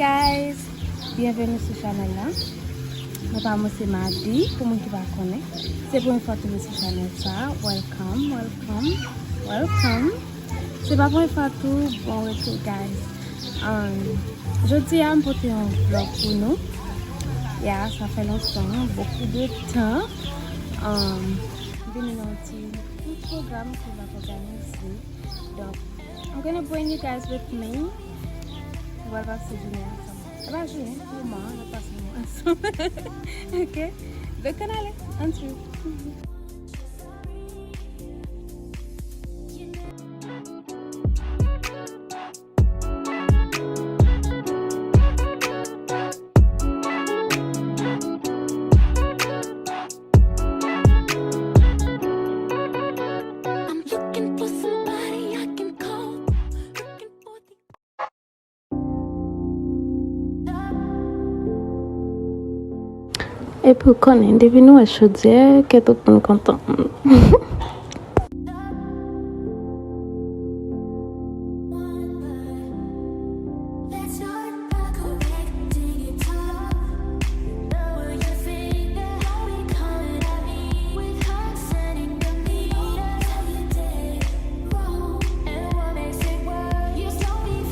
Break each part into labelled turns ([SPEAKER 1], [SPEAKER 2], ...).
[SPEAKER 1] guys, bienvenue sur la chaîne là. Moi c'est Mardi pour moi qui va connaître. C'est pour une fois que je suis sur la chaîne ça. Welcome. C'est pas pour une fois tout bon retour guys. Je dis à me porter un vlog pour nous. Yeah, ça fait longtemps, beaucoup de temps. Venir dans un petit programme qui va organiser. Donc, I'm gonna bring you guys with me. On va passer journée ensemble. On va jouer comment on va passer ensemble. Ok? Donc on allait en dessous. Et pour qu'on ait devenu à chaudière, que tout le monde est content.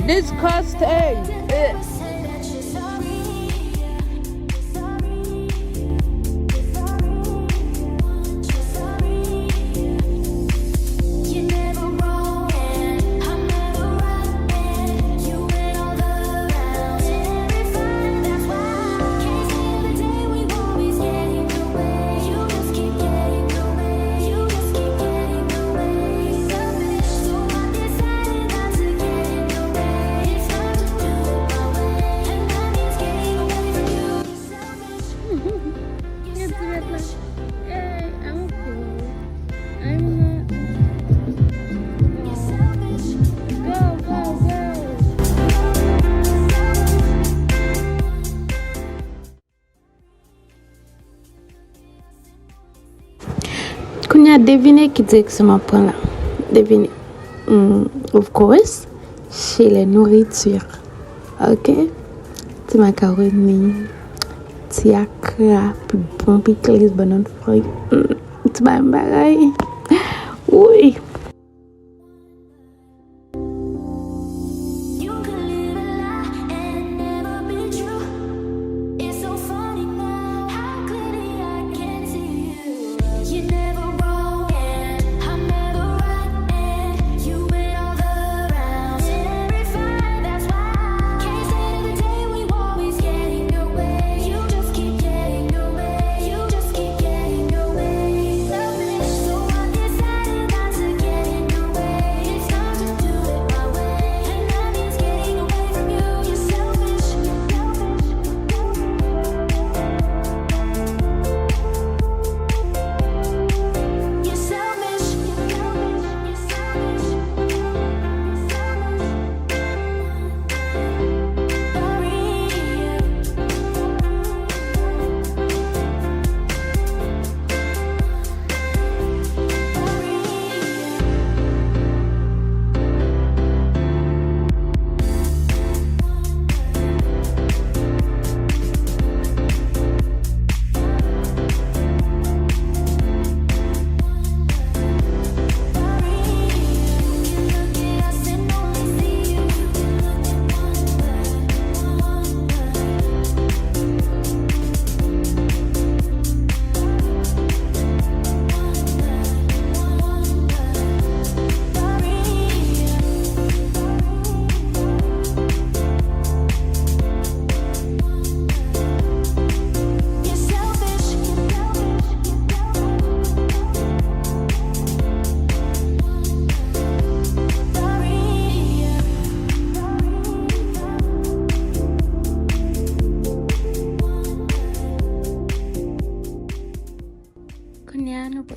[SPEAKER 1] Disgusting! Devinez qui direction prend là. Devinez. Of course, chez les nourritures. Ok? Ti macaroni, ti akra, puis bon pickles, banane fruit. Ti bagay. Oui.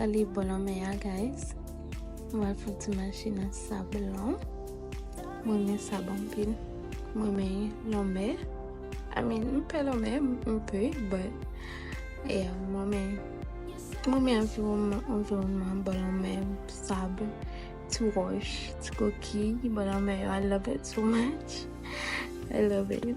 [SPEAKER 1] Ali bolomea guys. On va faire une machine à sablon. Moi mets sabon pile. Moi mets l'ombre. I mean, un peu l'ombre, un peu, but yeah, moi mets environnement bolomea sable to wash, to coquille bolomea. I love it so much. I love it.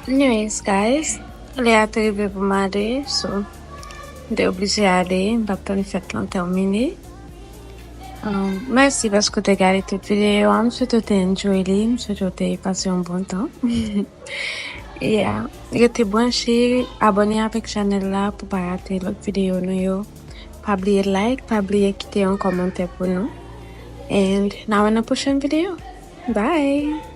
[SPEAKER 1] Anyways, guys, le a arrivé pour m'aider, so de obligé à aller, pas le fait l'on terminé. Merci parce que tu as regardé toute vidéo. Je souhaite que tu aies enjoyé, je souhaite que tu aies passé un bon temps. Yeah, restez branchés, abonnez avec channel là pour pas rater l'autre vidéo nous. Pas oublier like, pas oublier quitter un commentaire pour nous. And now in the prochaine video. Bye.